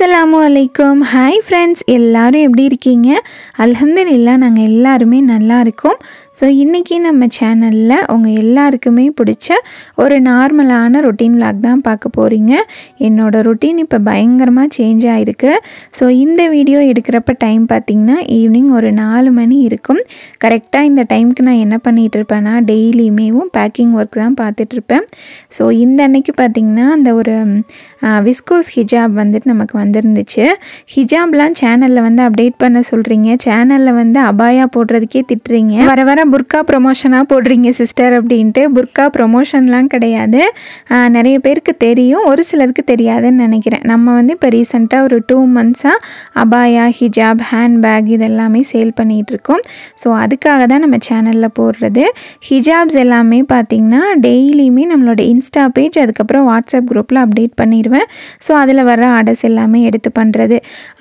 अस्सलामुअलैकुम hi friends எல்லாரும் எப்படி இருக்கீங்க அல்ஹம்துலில்லாஹ் நாங்க எல்லாரும் நல்லா இருக்கோம் சோ இன்னைக்கு நம்ம சேனல்ல உங்க எல்லாருக்குமே பிடிச்ச ஒரு நார்மலான ரொட்டீன் vlog தான் பார்க்க போறீங்க என்னோட ரொட்டீன் இப்ப பயங்கரமா சேஞ்ச் ஆயிருக்கு சோ இந்த வீடியோ எடுக்கறப்ப டைம் பாத்தீங்கன்னா ஈவினிங் ஒரு 4 மணி இருக்கும் கரெக்ட்டா இந்த டைம்க்கு நான் என்ன பண்ணிட்டு இருப்பேனா டெய்லியுமேவும் பேக்கிங் வர்க் தான் பார்த்துட்டு இருப்பேன் சோ இந்த அன்னைக்கு பாத்தீங்கன்னா அந்த ஒரு விஸ்கோஸ் ஹிஜாப் வந்து நமக்கு வந்திருந்துச்சு ஹிஜாப்லாம் சேனல்ல வந்து அப்டேட் பண்ண சொல்றீங்க சேனல்ல வந்து அபாயா போடுறதுக்கே திட்றீங்க வர வர புர்கா ப்ரமோஷனா போடுறீங்க சிஸ்டர் அப்படின்ட்டு புர்கா ப்ரமோஷன்லாம் கிடையாது நிறைய பேருக்கு தெரியும் ஒரு சிலருக்கு தெரியாதுன்னு நினைக்கிறேன் நம்ம வந்து இப்போ ரீசெண்டாக ஒரு 2 மந்த்ஸாக அபாயா ஹிஜாப் ஹேண்ட்பேக் இதெல்லாமே சேல் பண்ணிகிட்டு இருக்கோம் ஸோ அதுக்காக தான் நம்ம சேனலில் போடுறது ஹிஜாப்ஸ் எல்லாமே பார்த்திங்கன்னா டெய்லியுமே நம்மளோட இன்ஸ்டா பேஜ் அதுக்கப்புறம் வாட்ஸ்அப் குரூப்பில் அப்டேட் பண்ணிடுவேன் ஸோ அதில் வர ஆர்டர்ஸ் எல்லாமே எடுத்து பண்ணுறது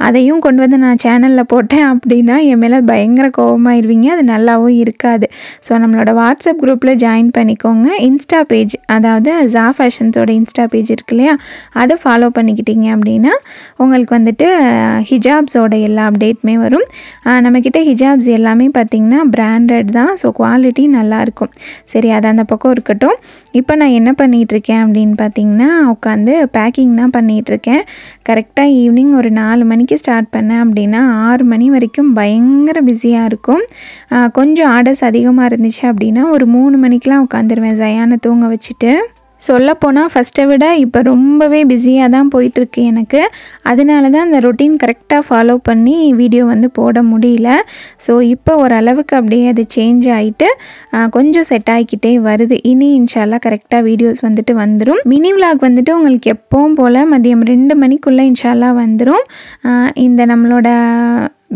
அதையும் கொண்டு வந்து நான் சேனலில் போட்டேன் அப்படின்னா என் மேலே பயங்கர கோபமாயிருவீங்க அது நல்லாவும் இருக்காது ஸோ நம்மளோட வாட்ஸ்அப் குரூப்பில் ஜாயின் பண்ணிக்கோங்க இன்ஸ்டா பேஜ் அதாவது ஜா ஃபேஷன்ஸோட இன்ஸ்டா பேஜ் இருக்கு இல்லையா அதை ஃபாலோ பண்ணிக்கிட்டீங்க அப்படின்னா உங்களுக்கு வந்துட்டு ஹிஜாப்ஸோட எல்லா அப்டேட்டுமே வரும் நம்மக்கிட்ட ஹிஜாப்ஸ் எல்லாமே பார்த்திங்கன்னா பிராண்டட் தான் ஸோ குவாலிட்டி நல்லாயிருக்கும் சரி அது அந்த பக்கம் இருக்கட்டும் இப்போ நான் என்ன பண்ணிகிட்ருக்கேன் அப்படின்னு பார்த்திங்கன்னா உட்காந்து பேக்கிங் தான் பண்ணிகிட்ருக்கேன் கரெக்டாக ஈவினிங் ஒரு 4 மணிக்கு ஸ்டார்ட் பண்ணேன் அப்படின்னா 6 மணி வரைக்கும் பயங்கர பிஸியாக இருக்கும் கொஞ்சம் ஆர்டர்ஸ் அதிகமாக இருந்துச்சு அப்படின்னா ஒரு 3 மணிக்கெலாம் உட்காந்துருவேன் ஜயானை தூங்க வச்சுட்டு சொல்லப்போனால் ஃபஸ்ட்டை விட இப்போ ரொம்பவே பிஸியாக தான் போயிட்டுருக்கு எனக்கு அதனால தான் அந்த ரொட்டீன் கரெக்டாக ஃபாலோ பண்ணி வீடியோ வந்து போட முடியல ஸோ இப்போ ஓரளவுக்கு அப்படியே அது சேஞ்ச் ஆகிட்டு கொஞ்சம் செட் ஆகிக்கிட்டே வருது இனி இன்ஷால்லாம் கரெக்டாக வீடியோஸ் வந்துட்டு வந்துடும் மினி விலாக் வந்துட்டு உங்களுக்கு எப்பவும் போல் மதியம் 2 மணிக்குள்ளே இன்ஷால்லாம் வந்துடும் இந்த நம்மளோட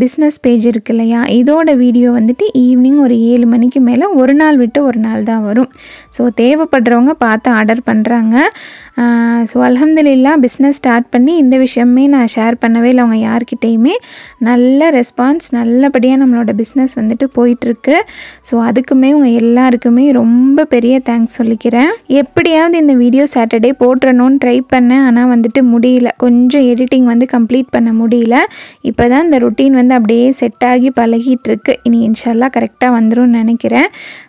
பிஸ்னஸ் பேஜ் இருக்கு இல்லையா இதோட வீடியோ வந்துட்டு ஈவினிங் ஒரு 7 மணிக்கு மேலே ஒரு நாள் விட்டு ஒரு நாள் தான் வரும் ஸோ தேவைப்படுறவங்க பார்த்து ஆர்டர் பண்ணுறாங்க ஸோ அல்ஹம்துலில்லாஹ் பிஸ்னஸ் ஸ்டார்ட் பண்ணி இந்த விஷயமே நான் ஷேர் பண்ணவே இல்லை அவங்க யார்கிட்டையுமே நல்ல ரெஸ்பான்ஸ் நல்லபடியாக நம்மளோட பிஸ்னஸ் வந்துட்டு போயிட்டுருக்கு ஸோ அதுக்குமே உங்கள் எல்லாருக்குமே ரொம்ப பெரிய தேங்க்ஸ் சொல்லிக்கிறேன் எப்படியாவது இந்த வீடியோ சாட்டர்டே போட்டுறணும்னு ட்ரை பண்ணேன் ஆனால் வந்துட்டு முடியல கொஞ்சம் எடிட்டிங் வந்து கம்ப்ளீட் பண்ண முடியல இப்போ தான் இந்த ரொட்டீன் வந்து அப்படியே செட் ஆகி பழகிட்டு இருக்கு இனி இன்ஷால்லா கரெக்டாக வந்துரும்னு நினைக்கிறேன்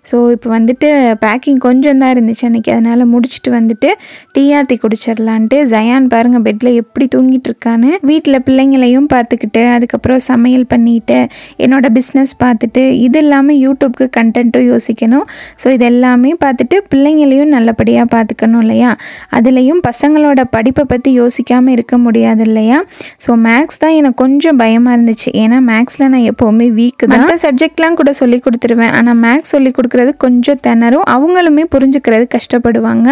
ஸோ இப்போ வந்துட்டு பேக்கிங் கொஞ்சம் தான் இருந்துச்சு அன்றைக்கி அதனால் முடிச்சுட்டு வந்துட்டு டீ ஆற்றி குடிச்சிடலான்ட்டு ஜயான் பாருங்கள் பெட்டில் எப்படி தூங்கிட்டு இருக்கான்னு வீட்டில் பிள்ளைங்களையும் பார்த்துக்கிட்டு அதுக்கப்புறம் சமையல் பண்ணிட்டு என்னோடய பிஸ்னஸ் பார்த்துட்டு இது இல்லாமல் யூடியூப்க்கு கண்டென்ட்டும் யோசிக்கணும் ஸோ இது எல்லாமே பார்த்துட்டு பிள்ளைங்களையும் நல்லபடியாக பார்த்துக்கணும் இல்லையா அதுலேயும் பசங்களோட படிப்பை பற்றி யோசிக்காமல் இருக்க முடியாது இல்லையா ஸோ மேக்ஸ் தான் எனக்கு கொஞ்சம் பயமாக இருந்துச்சு ஏன்னா மேக்ஸில் நான் எப்போவுமே வீக் தான் மற்ற சப்ஜெக்ட்லாம் கூட சொல்லி கொடுத்துருவேன் ஆனால் மேக்ஸ் சொல்லி கொடுக்குறது கொஞ்சம் திணறும் அவங்களுமே புரிஞ்சுக்கிறது கஷ்டப்படுவாங்க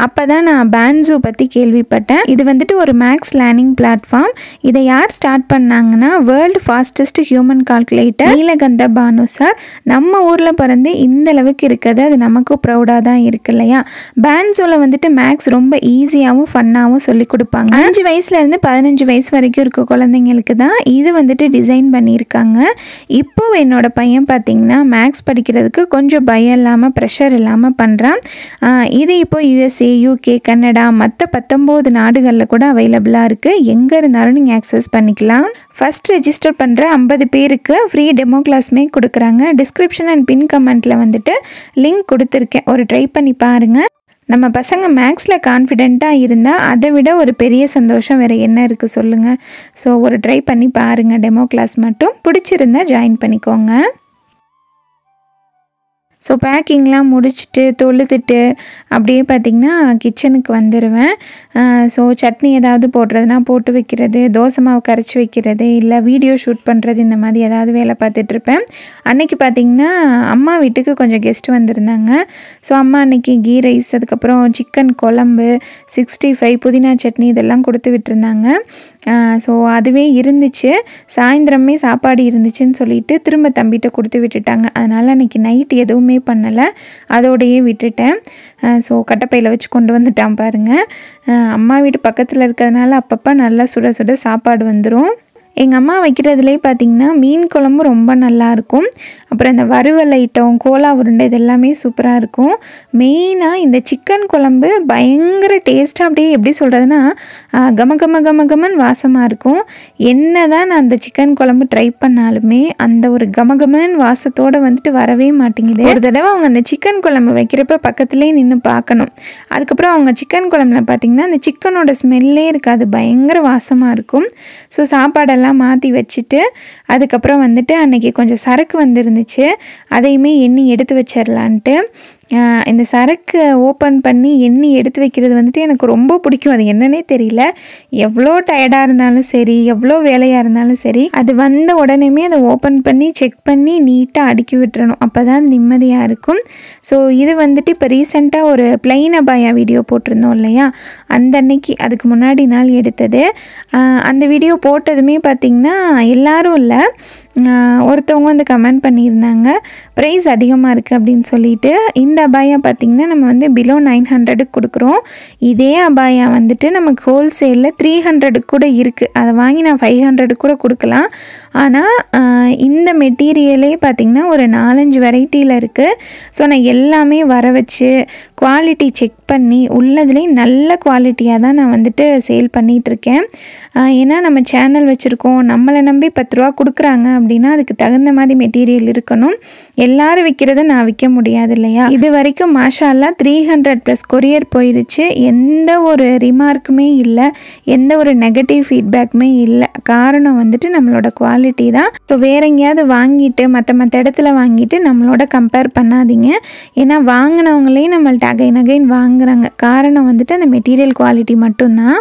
அப்போ தான் நான் பேன்ஸோ பற்றி கேள்விப்பட்டேன் இது வந்துட்டு ஒரு மேக்ஸ் லேர்னிங் பிளாட்ஃபார்ம் இதை யார் ஸ்டார்ட் பண்ணாங்கன்னா world fastest human calculator Neelakantha Bhanu sir நம்ம ஊரில் பிறந்து இந்த அளவுக்கு இருக்குது அது நமக்கும் ப்ரௌடாக தான் இருக்கு இல்லையா பேன்ஸோவில் வந்துட்டு மேக்ஸ் ரொம்ப ஈஸியாகவும் ஃபன்னாகவும் சொல்லி கொடுப்பாங்க 5 வயசுலேருந்து 15 வயசு வரைக்கும் இருக்க குழந்தைங்களுக்கு தான் இது வந்துட்டு டிசைன் பண்ணியிருக்காங்க இப்போ என்னோட பையன் பார்த்தீங்கன்னா மேக்ஸ் படிக்கிறதுக்கு கொஞ்சம் பயம் இல்லாமல் ப்ரெஷர் இல்லாமல் பண்ணுறான் இது இப்போ USA UK கனடா மற்ற 19 நாடுகளில் கூட அவைலபிளாக இருக்குது எங்கே இருந்தாலும் நீங்கள் ஆக்சஸ் பண்ணிக்கலாம் ஃபஸ்ட் ரெஜிஸ்டர் பண்ணுற 50 பேருக்கு ஃப்ரீ டெமோ கிளாஸ்மே கொடுக்குறாங்க டிஸ்கிரிப்ஷன் அண்ட் பின் கமெண்ட்டில் வந்துட்டு லிங்க் கொடுத்துருக்கேன் ஒரு ட்ரை பண்ணி பாருங்கள் நம்ம பசங்க மேக்ஸில் கான்ஃபிடெண்ட்டாக இருந்தால் அதை விட ஒரு பெரிய சந்தோஷம் வேறு என்ன இருக்குது சொல்லுங்கள் ஸோ ஒரு ட்ரை பண்ணி பாருங்கள் டெமோ கிளாஸ் மட்டும் பிடிச்சிருந்தா ஜாயின் பண்ணிக்கோங்க ஸோ பேக்கிங்லாம் முடிச்சுட்டு தொழுதுட்டு அப்படியே பார்த்திங்கன்னா கிச்சனுக்கு வந்துடுவேன் ஸோ சட்னி ஏதாவது போடுறதுனா போட்டு வைக்கிறது தோசை மாவு கரைச்சி வைக்கிறது இல்லை வீடியோ ஷூட் பண்ணுறது இந்த மாதிரி ஏதாவது வேலை பார்த்துட்ருப்பேன் அன்றைக்கி பார்த்திங்கன்னா அம்மா வீட்டுக்கு கொஞ்சம் கெஸ்ட் வந்திருந்தாங்க ஸோ அம்மா அன்றைக்கி கீ ரைஸ் அதுக்கப்புறம் சிக்கன் குழம்பு 65 புதினா சட்னி இதெல்லாம் கொடுத்து விட்டுருந்தாங்க ஸோ அதுவே இருந்துச்சு சாயந்தரமே சாப்பாடு இருந்துச்சுன்னு சொல்லிட்டு திரும்ப தம்பிகிட்ட கொடுத்து விட்டுட்டாங்க அதனால் அன்றைக்கி நைட் எதுவுமே பண்ணலை அதோடையே விட்டுட்டேன் ஸோ கட்டைப்பையில் வச்சு கொண்டு வந்துட்டான் பாருங்கள் அம்மா வீட்டு பக்கத்தில் இருக்கிறதுனால அப்பப்போ நல்லா சுட சுட சாப்பாடு வந்துடும் எங்கள் அம்மா வைக்கிறதுலே பார்த்திங்கன்னா மீன் குழம்பு ரொம்ப நல்லாயிருக்கும் அப்புறம் இந்த வறுவல் ஐட்டம், கோலா உருண்டை இதெல்லாமே சூப்பராக இருக்கும். மெயினாக இந்த சிக்கன் குழம்பு பயங்கர டேஸ்ட்டாக அப்படியே எப்படி சொல்கிறதுனா கம கம கம கமன்னு வாசமாக இருக்கும். என்ன தான் நான் அந்த சிக்கன் குழம்பு ட்ரை பண்ணாலுமே அந்த ஒரு கமகமன் வாசத்தோடு வந்துட்டு வரவே மாட்டேங்குது. ஒரு தடவை அவங்க அந்த சிக்கன் குழம்பு வைக்கிறப்ப பக்கத்துலேயே நின்று பார்க்கணும். அதுக்கப்புறம் அவங்க சிக்கன் குழம்புல பார்த்திங்கன்னா அந்த சிக்கனோட ஸ்மெல்லே இருக்காது, பயங்கர வாசமாக இருக்கும். ஸோ சாப்பாடெல்லாம் மாற்றி வச்சுட்டு அதுக்கப்புறம் வந்துட்டு அன்றைக்கி கொஞ்சம் சரக்கு வந்துருந்துச்சு, அதையுமே எண்ணி எடுத்து வச்சிடலான்ட்டு இந்த சரக்கு ஓப்பன் பண்ணி எண்ணி எடுத்து வைக்கிறது வந்துட்டு எனக்கு ரொம்ப பிடிக்கும். அது என்னன்னே தெரியல, எவ்வளோ டயர்டாக இருந்தாலும் சரி, எவ்வளோ வேலையாக இருந்தாலும் சரி, அது வந்த உடனேமே அதை ஓப்பன் பண்ணி செக் பண்ணி நீட்டாக அடுக்கி விட்டுறணும், அப்போ தான் நிம்மதியாக இருக்கும். ஸோ இது வந்துட்டு இப்போ ரீசெண்டாக ஒரு பிளைன் அபாயா வீடியோ போட்டிருந்தோம் இல்லையா, அந்த அன்னைக்கு அதுக்கு முன்னாடி நாள் எடுத்தது. அந்த வீடியோ போட்டதுமே பார்த்திங்கன்னா எல்லாரும் இல்லை, ஒருத்தவங்க வந்து கமெண்ட் பண்ணியிருந்தாங்க ப்ரைஸ் அதிகமாக இருக்குது அப்படின்னு சொல்லிட்டு. இந்த அபாயா பார்த்திங்கன்னா நம்ம வந்து பிலோ 900 கொடுக்குறோம். இதே அபாயா வந்துட்டு நமக்கு ஹோல்சேலில் 300 கூட இருக்குது, அதை வாங்கி நான் 500 கூட கொடுக்கலாம். ஆனால் இந்த மெட்டீரியலே பார்த்திங்கன்னா ஒரு 4-5 வெரைட்டியில் இருக்குது. ஸோ நான் எல்லாமே வர வச்சு குவாலிட்டி செக் பண்ணி உள்ளதுலேயும் நல்ல குவாலிட்டியாக தான் நான் வந்துட்டு சேல் பண்ணிகிட்ருக்கேன். ஏன்னா நம்ம சேனல் வச்சுருக்கோம், நம்மளை நம்பி 10 ரூபா கொடுக்குறாங்க அப்படின்னா அதுக்கு தகுந்த மாதிரி மெட்டீரியல் இருக்கணும். எல்லாரும் விற்கிறத நான் விற்க முடியாது இல்லையா. இது வரைக்கும் மாஷால்லா 300+ கொரியர் போயிருச்சு. எந்த ஒரு ரிமார்க்குமே இல்லை, எந்த ஒரு நெகட்டிவ் ஃபீட்பேக்குமே இல்லை. காரணம் வந்துட்டு நம்மளோட குவாலிட்டி தான். ஸோ வேற எங்கேயாவது வாங்கிட்டு மற்ற இடத்துல வாங்கிட்டு நம்மளோட கம்பேர் பண்ணாதீங்க. ஏன்னா வாங்கினவங்களே நம்மள்ட்ட அகைன் வாங்குறாங்க. காரணம் வந்துட்டு அந்த மெட்டீரியல் குவாலிட்டி மட்டும்தான்.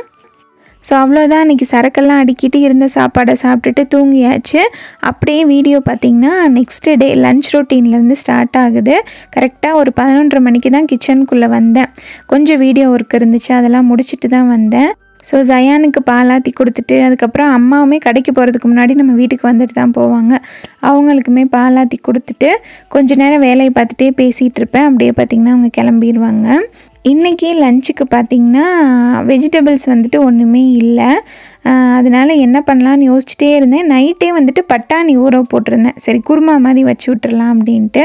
ஸோ அவ்வளோதான், அன்றைக்கி சரக்கெல்லாம் அடிக்கிட்டு இருந்த சாப்பாடை சாப்பிட்டுட்டு தூங்கியாச்சு. அப்படியே வீடியோ பார்த்திங்கன்னா நெக்ஸ்ட் டே லன்ச் ரொட்டீன்லேருந்து ஸ்டார்ட் ஆகுது. கரெக்டாக ஒரு 11:30 மணிக்கு தான் கிச்சனுக்குள்ளே வந்தேன். கொஞ்சம் வீடியோ ஒர்க் இருந்துச்சு, அதெல்லாம் முடிச்சுட்டு தான் வந்தேன். ஸோ ஜயானுக்கு பாலாத்தி கொடுத்துட்டு அதுக்கப்புறம் அம்மாவுமே கடைக்கு போகிறதுக்கு முன்னாடி நம்ம வீட்டுக்கு வந்துட்டு தான் போவாங்க, அவங்களுக்குமே பாலாத்தி கொடுத்துட்டு கொஞ்ச நேரம் வேலையை பார்த்துட்டே பேசிகிட்டு இருப்பேன். அப்படியே பார்த்திங்கன்னா அவங்க கிளம்பிடுவாங்க. இன்றைக்கி லஞ்சுக்கு பார்த்திங்கன்னா வெஜிடபிள்ஸ் வந்துட்டு ஒன்றுமே இல்லை. அதனால் என்ன பண்ணலான்னு யோசிச்சுட்டே இருந்தேன். நைட்டே வந்துட்டு பட்டாணி ஊற போட்டிருந்தேன், சரி குருமா மாதிரி வச்சு விட்டுறலாம் அப்படின்ட்டு.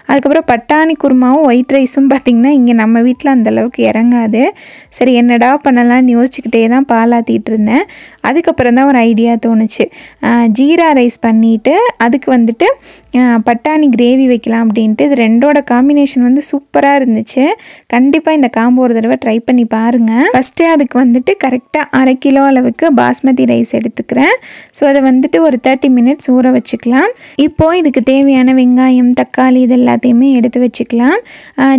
அதுக்கப்புறம் பட்டாணி குருமாவும் ஒயிட் ரைஸும் பார்த்திங்கன்னா இங்கே நம்ம வீட்டில் அந்தளவுக்கு இறங்காது. சரி என்னடா பண்ணலான்னு யோசிச்சுக்கிட்டே தான் பாலாத்திட்டு இருந்தேன். அதுக்கப்புறம் தான் ஒரு ஐடியா தோணுச்சு, ஜீரா ரைஸ் பண்ணிவிட்டு அதுக்கு வந்துட்டு பட்டாணி கிரேவி வைக்கலாம் அப்படின்ட்டு. இது ரெண்டோட காம்பினேஷன் வந்து சூப்பராக இருந்துச்சு. கண்டிப்பாக இந்த காம்போ ஒரு தடவை ட்ரை பண்ணி பாருங்கள். ஃபஸ்ட்டு அதுக்கு வந்துட்டு கரெக்டாக 1/2 கிலோ அளவுக்கு பாஸ்மதி ரைஸ் எடுத்துக்கிறேன். ஸோ அதை வந்துட்டு ஒரு 30 மினிட்ஸ் ஊற வச்சுக்கலாம். இப்போது இதுக்கு தேவையான வெங்காயம், தக்காளி இது எல்லாத்தையுமே எடுத்து வச்சுக்கலாம்.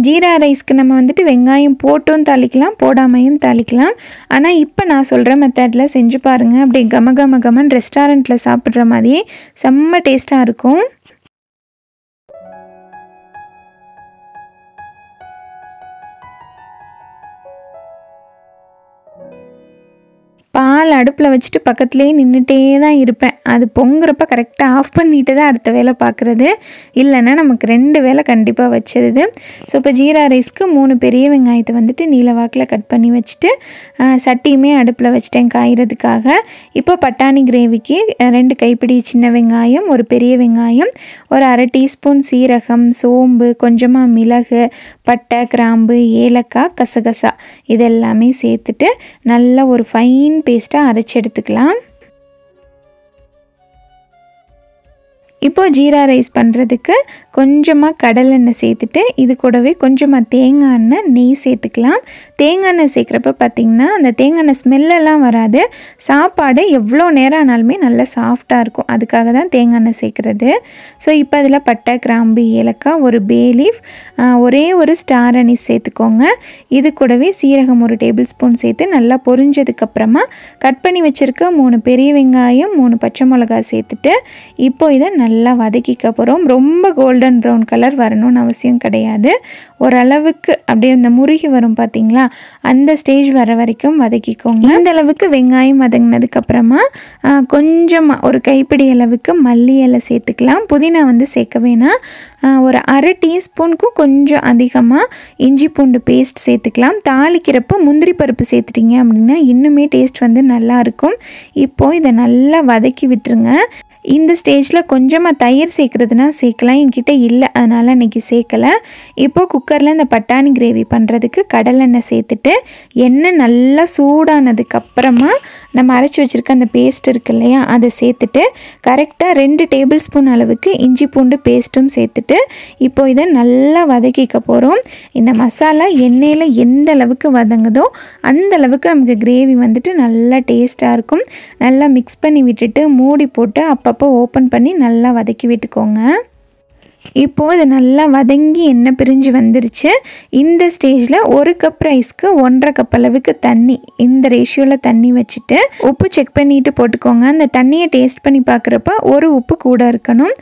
ஜீரா ரைஸ்க்கு நம்ம வந்துட்டு வெங்காயம் போட்டும் தாளிக்கலாம், போடாமையும் தாளிக்கலாம். ஆனால் இப்போ நான் சொல்கிற மெத்தடில் செஞ்சு பாருங்கள், அப்படியே கமன் ரெஸ்டாரண்ட்டில் சாப்பிட்ற மாதிரியே செம்ம டேஸ்ட்டாக இருக்கும். பால் அடுப்பில் வச்சுட்டு பக்கத்துலேயே நின்றுட்டே தான் இருப்பேன். அது பொங்குறப்ப கரெக்டாக ஆஃப் பண்ணிட்டு தான் அடுத்த வேலை பார்க்குறது, இல்லைன்னா நமக்கு 2 வேலை கண்டிப்பாக வச்சிருது. ஸோ இப்போ ஜீரா ரைஸ்க்கு 3 பெரிய வெங்காயத்தை வந்துட்டு நீல வாக்கில் கட் பண்ணி வச்சுட்டு சட்டியுமே அடுப்பில் வச்சுட்டேன் காய்கிறதுக்காக. இப்போ பட்டாணி கிரேவிக்கு 2 கைப்பிடி சின்ன வெங்காயம், ஒரு பெரிய வெங்காயம், ஒரு 1/2 டீஸ்பூன் சீரகம், சோம்பு, கொஞ்சமாக மிளகு, பட்டை, கிராம்பு, ஏலக்காய், கசகசா இதெல்லாமே சேர்த்துட்டு நல்லா ஒரு ஃபைன் பேஸ்ட்டாக அரைச்சி எடுத்துக்கலாம். இப்போது ஜீரா ரைஸ் பண்ணுறதுக்கு கொஞ்சமாக கடலெண்ணெய் சேர்த்துட்டு இது கூடவே கொஞ்சமாக தேங்காய் எண்ணெய், நெய் சேர்த்துக்கலாம். தேங்காய் எண்ணெய் சேர்க்குறப்ப பார்த்திங்கன்னா அந்த தேங்காய் எண்ணெய் ஸ்மெல்லெல்லாம் வராது, சாப்பாடு எவ்வளோ நேரம் ஆனாலுமே நல்லா சாஃப்டாக இருக்கும், அதுக்காக தான் தேங்காய் எண்ணெய் சேர்க்குறது. ஸோ இப்போ அதில் பட்டை, கிராம்பு, ஏலக்காய், ஒரு பே லீஃப், ஒரே ஒரு ஸ்டார் அனீஸ் சேர்த்துக்கோங்க. இது கூடவே சீரகம் 1 டேபிள் ஸ்பூன் சேர்த்து நல்லா பொரிஞ்சதுக்கப்புறமா கட் பண்ணி வச்சுருக்க 3 பெரிய வெங்காயம், 3 பச்சை மிளகாய் சேர்த்துட்டு இப்போ இதை நல்லா வதக்கிக்க போகிறோம். ரொம்ப கோல்டன் ப்ரௌன் கலர் வரணும்னு அவசியம் கிடையாது, ஓரளவுக்கு அப்படியே இந்த முருகி வரும் பார்த்திங்களா, அந்த ஸ்டேஜ் வர வரைக்கும் வதக்கிக்கோங்க. இந்த அளவுக்கு வெங்காயம் வதங்கினதுக்கப்புறமா கொஞ்சமாக ஒரு கைப்பிடி அளவுக்கு மல்லி இலை சேர்த்துக்கலாம். புதினா வந்து சேர்க்க வேணாம். ஒரு 1/2 டீஸ்பூனுக்கும் கொஞ்சம் அதிகமாக இஞ்சி பூண்டு பேஸ்ட் சேர்த்துக்கலாம். தாளிக்கிறப்போ முந்திரி பருப்பு சேர்த்துட்டிங்க அப்படின்னா இன்னுமே டேஸ்ட் வந்து நல்லாயிருக்கும். இப்போது இதை நல்லா வதக்கி விட்டுருங்க. இந்த ஸ்டேஜில் கொஞ்சமாக தயிர் சேர்க்குறதுனா சேர்க்கலாம், என்கிட்ட இல்லை அதனால் இன்றைக்கி சேர்க்கலை. இப்போது குக்கரில் இந்த பட்டாணி கிரேவி பண்ணுறதுக்கு கடலெண்ணெய் சேர்த்துட்டு எண்ணெய் நல்லா சூடானதுக்கப்புறமா நம்ம அரைச்சி வச்சுருக்க அந்த பேஸ்ட் இருக்கு இல்லையா, அதை சேர்த்துட்டு கரெக்டாக 2 டேபிள் ஸ்பூன் அளவுக்கு இஞ்சி பூண்டு பேஸ்ட்டும் சேர்த்துட்டு இப்போது இதை நல்லா வதக்கிக்க போகிறோம். இந்த மசாலா எண்ணெயில் எந்த அளவுக்கு வதங்குதோ அந்த அளவுக்கு நமக்கு கிரேவி வந்துட்டு நல்லா டேஸ்ட்டாக இருக்கும். நல்லா மிக்ஸ் பண்ணி விட்டுட்டு மூடி போட்டு அப்பப்போ ஓப்பன் பண்ணி நல்லா வதக்கி விட்டுக்கோங்க. இப்போது இது நல்லா வதங்கி எண்ணெய் பிரிஞ்சு வந்துருச்சு. இந்த ஸ்டேஜில் 1 கப் ரைஸ்க்கு 1.5 கப் அளவுக்கு தண்ணி, இந்த ரேஷியோவில் தண்ணி வச்சுட்டு உப்பு செக் பண்ணிவிட்டு போட்டுக்கோங்க. அந்த தண்ணியை டேஸ்ட் பண்ணி பார்க்குறப்ப ஒரு உப்பு கூட இருக்கணும்.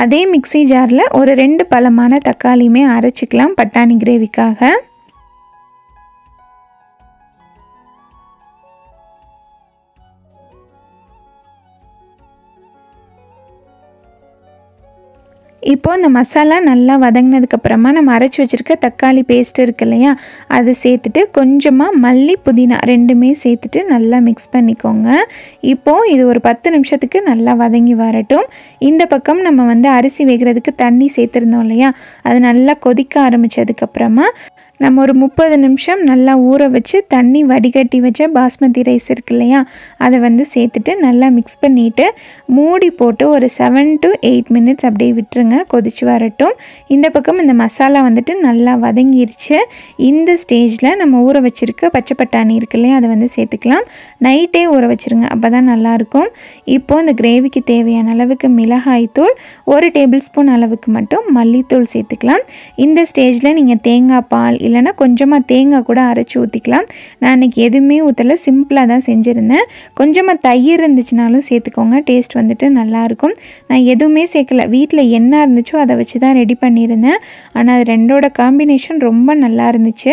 அதே மிக்ஸி ஜாரில் ஒரு 2 பழமான தக்காளியுமே அரைச்சிக்கலாம் பட்டாணி கிரேவிக்காக. இப்போது இந்த மசாலா நல்லா வதங்கினதுக்கப்புறமா நம்ம அரைச்சி வச்சுருக்க தக்காளி பேஸ்ட் இருக்கு இல்லையா, அதை சேர்த்துட்டு கொஞ்சமாக மல்லி புதினா ரெண்டுமே சேர்த்துட்டு நல்லா மிக்ஸ் பண்ணிக்கோங்க. இப்போது இது ஒரு 10 நிமிஷத்துக்கு நல்லா வதங்கி வரட்டும். இந்த பக்கம் நம்ம வந்து அரிசி வேகிறதுக்கு தண்ணி சேர்த்துருந்தோம் இல்லையா, அது நல்லா கொதிக்க ஆரம்பித்ததுக்கப்புறமா நம்ம ஒரு 30 நிமிஷம் நல்லா ஊற வச்சு தண்ணி வடிகட்டி வச்ச பாஸ்மதி ரைஸ் இருக்கு இல்லையா, அதை வந்து சேர்த்துட்டு நல்லா மிக்ஸ் பண்ணிவிட்டு மூடி போட்டு ஒரு 7 to 8 மினிட்ஸ் அப்படியே விட்டுருங்க, கொதிச்சு வரட்டும். இந்த பக்கம் இந்த மசாலா வந்துட்டு நல்லா வதங்கிருச்சு. இந்த ஸ்டேஜில் நம்ம ஊற வச்சுருக்க பச்சை பட்டாணி இருக்கு இல்லையா, அதை வந்து சேர்த்துக்கலாம். நைட்டே ஊற வச்சுருங்க, அப்போ தான் நல்லாயிருக்கும். இப்போது இந்த கிரேவிக்கு தேவையான அளவுக்கு மிளகாய் தூள், 1 டேபிள் ஸ்பூன் அளவுக்கு மட்டும் மல்லித்தூள் சேர்த்துக்கலாம். இந்த ஸ்டேஜில் நீங்கள் தேங்காய் பால் இல்லைனா கொஞ்சமாக தேங்காய் கூட அரைச்சி ஊற்றிக்கலாம். நான் இன்றைக்கி எதுவுமே ஊற்றலை, சிம்பிளாக தான் செஞ்சுருந்தேன். கொஞ்சமாக தயிர் இருந்துச்சுனாலும் சேர்த்துக்கோங்க, டேஸ்ட் வந்துட்டு நல்லாயிருக்கும். நான் எதுவுமே சேர்க்கலை, வீட்டில் என்ன இருந்துச்சோ அதை வச்சு தான் ரெடி பண்ணியிருந்தேன். ஆனால் அது ரெண்டோட காம்பினேஷன் ரொம்ப நல்லா இருந்துச்சு.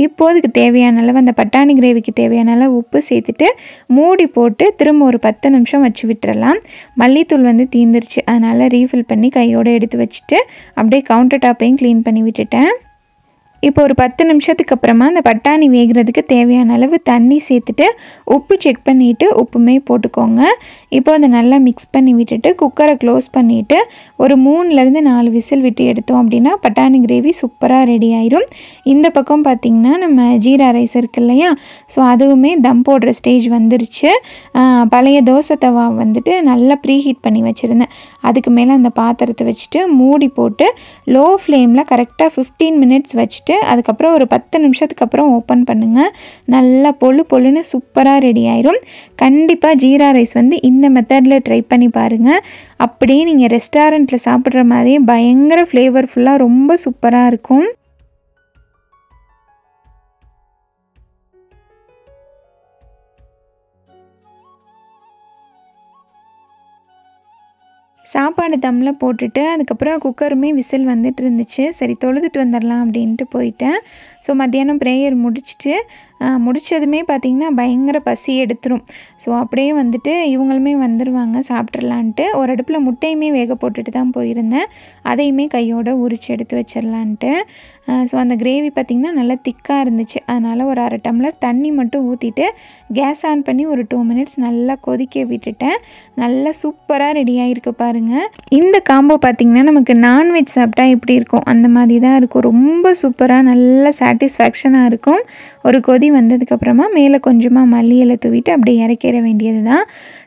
இப்போதுக்கு தேவையான அளவு அந்த பட்டாணி கிரேவிக்கு தேவையான அளவு உப்பு சேர்த்துட்டு மூடி போட்டு திரும்ப ஒரு 10 நிமிஷம் வச்சு விட்டுறலாம். மல்லித்தூள் வந்து தீந்துருச்சு, அதனால் ரீஃபில் பண்ணி கையோடு எடுத்து வச்சுட்டு அப்படியே கவுண்டர் டாப்பையும் க்ளீன் பண்ணி விட்டுட்டேன். இப்போ ஒரு 10 நிமிஷத்துக்கு அப்புறமா அந்த பட்டாணி வேகிறதுக்கு தேவையான அளவு தண்ணி சேர்த்துட்டு உப்பு செக் பண்ணிவிட்டு உப்புமே போட்டுக்கோங்க. இப்போ அதை நல்லா மிக்ஸ் பண்ணி விட்டுட்டு குக்கரை க்ளோஸ் பண்ணிவிட்டு ஒரு 3லேருந்து 4 விசில் விட்டு எடுத்தோம் அப்படின்னா பட்டாணி கிரேவி சூப்பராக ரெடி ஆயிரும். இந்த பக்கம் பார்த்திங்கன்னா நம்ம ஜீரா ரைஸ் இருக்கு இல்லையா, ஸோ அதுவுமே தம் போடுற ஸ்டேஜ் வந்துருச்சு. பழைய தோசை தவா வந்துட்டு நல்லா ப்ரீஹீட் பண்ணி வச்சுருந்தேன். அதுக்கு மேலே அந்த பாத்திரத்தை வச்சுட்டு மூடி போட்டு லோ ஃப்ளேமில் கரெக்டாக 15 மினிட்ஸ் வச்சுட்டு அதுக்கப்புறம் ஒரு 10 நிமிஷத்துக்கு அப்புறம் ஓப்பன் பண்ணுங்கள். நல்லா பொழுன்னு சூப்பராக ரெடி ஆயிரும். கண்டிப்பாக ஜீரா ரைஸ் வந்து இந்த மெத்தடில் ட்ரை பண்ணி பாருங்கள். அப்படியே நீங்கள் ரெஸ்டாரண்ட்டில் சாப்பிட்ற மாதிரியே பயங்கர ஃப்ளேவர்ஃபுல்லாக ரொம்ப சூப்பராக இருக்கும். சாப்பாடு தம்மில் போட்டுட்டு அதுக்கப்புறம் குக்கருமே விசில் வந்துட்டு இருந்துச்சு. சரி தொழுதுட்டு வந்துடலாம் அப்படின்ட்டு போயிட்டேன். ஸோ மத்தியானம் ப்ரேயர் முடித்ததுமே பார்த்திங்கன்னா பயங்கர பசி எடுத்துரும். ஸோ அப்படியே வந்துட்டு இவங்களுமே வந்துடுவாங்க சாப்பிட்றலான்ட்டு ஒரு அடுப்பில் முட்டையுமே வேக போட்டுட்டு தான் போயிருந்தேன். அதையுமே கையோடு உரித்து எடுத்து வச்சிடலான்ட்டு. ஸோ அந்த கிரேவி பார்த்திங்கன்னா நல்லா திக்காக இருந்துச்சு. அதனால் ஒரு 1/2 டம்ளர் தண்ணி மட்டும் ஊற்றிட்டு கேஸ் ஆன் பண்ணி ஒரு 2 மினிட்ஸ் நல்லா கொதிக்க விட்டுட்டேன். நல்லா சூப்பராக ரெடி ஆகிருக்கு பாருங்கள். இந்த காம்போ பார்த்திங்கன்னா நமக்கு நான்வெஜ் சாப்பிட்டா எப்படி இருக்கும் அந்த மாதிரி தான் இருக்கும். ரொம்ப சூப்பராக நல்ல சாட்டிஸ்ஃபேக்ஷனாக இருக்கும். ஒரு கொதி வந்ததுக்கப்புறமா மேலே கொஞ்சமாக மல்லி இலை தூவிட்டு அப்படியே இறக்கிற வேண்டியது தான்.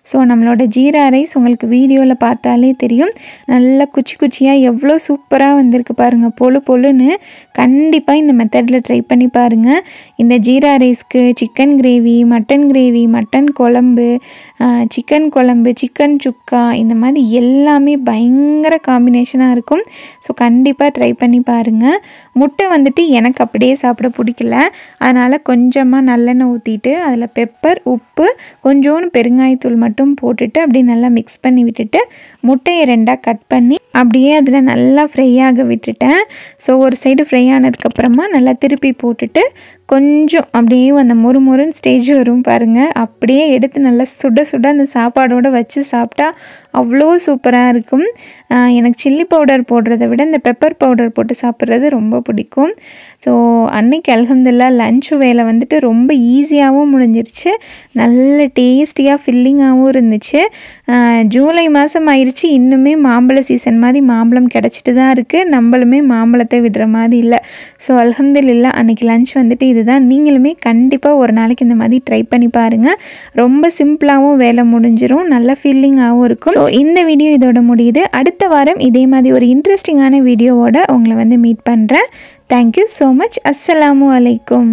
ஸோ நம்மளோட ஜீரா ரைஸ் உங்களுக்கு வீடியோவில் பார்த்தாலே தெரியும். நல்லா குச்சியாக எவ்வளோ சூப்பராக வந்திருக்கு பாருங்கள், பொழுன்னு. கண்டிப்பாக இந்த மெத்தடில் ட்ரை பண்ணி பாருங்கள். இந்த ஜீரா ரைஸ்க்கு chicken gravy, mutton gravy, mutton குழம்பு, சிக்கன் குழம்பு, சிக்கன் சுக்கா, இந்த மாதிரி எல்லாமே பயங்கர காம்பினேஷனாக இருக்கும். ஸோ கண்டிப்பாக ட்ரை பண்ணி பாருங்கள். முட்டை வந்துட்டு எனக்கு அப்படியே சாப்பிட பிடிக்கல, அதனால் கொஞ்சமாக நல்லெண்ணெய் ஊற்றிட்டு அதில் பெப்பர், உப்பு, கொஞ்சோண்டு பெருங்காயத்தூள் மட்டும் போட்டுட்டு அப்படியே நல்லா மிக்ஸ் பண்ணி விட்டுட்டு முட்டையை 2ஆக கட் பண்ணி அப்படியே அதில் நல்லா ஃப்ரை ஆக விட்டுட்டேன். ஸோ ஒரு சைடு ஃப்ரை ஆனதுக்கப்புறமா நல்லா திருப்பி போட்டுட்டு கொஞ்சம் அப்படியே அந்த மொறுன்னு ஸ்டேஜ் வரும் பாருங்கள். அப்படியே எடுத்து நல்லா சுட அந்த சாப்பாடோடு வச்சு சாப்பிட்டா அவ்வளோ சூப்பராக இருக்கும். எனக்கு சில்லி பவுடர் போடுறத விட இந்த பெப்பர் பவுடர் போட்டு சாப்பிட்றது ரொம்ப பிடிக்கும். ஸோ அன்னைக்கு அல்ஹம்துலில்லாஹ் லன்ச் வேலை வந்துட்டு ரொம்ப ஈஸியாகவும் முடிஞ்சிருச்சு, நல்ல டேஸ்டியாக ஃபில்லிங்காகவும் இருந்துச்சு. ஜூலை மாதம் ஆயிடுச்சு, இன்னுமே மாம்பழ சீசன் மாதிரி மாம்பழம் கிடச்சிட்டு தான் இருக்குது, நம்மளுமே மாம்பழத்தை விடுற மாதிரி இல்லை. ஸோ அல்ஹம்துலில்லாஹ் அன்றைக்கி லன்ச் வந்துட்டு இதுதான். நீங்களுமே கண்டிப்பாக ஒரு நாளைக்கு இந்த மாதிரி ட்ரை பண்ணி பாருங்கள். ரொம்ப சிம்பிளாகவும் வேலை முடிஞ்சிடும், நல்ல ஃபீலிங்காகவும் இருக்கும். ஸோ இந்த வீடியோ இதோட முடியுது. அடுத்த வாரம் இதே மாதிரி ஒரு இன்ட்ரெஸ்டிங்கான வீடியோவோட உங்களை வந்து மீட் பண்ணுறேன். Thank you so much. அஸ்ஸலாமு அலைக்கும்.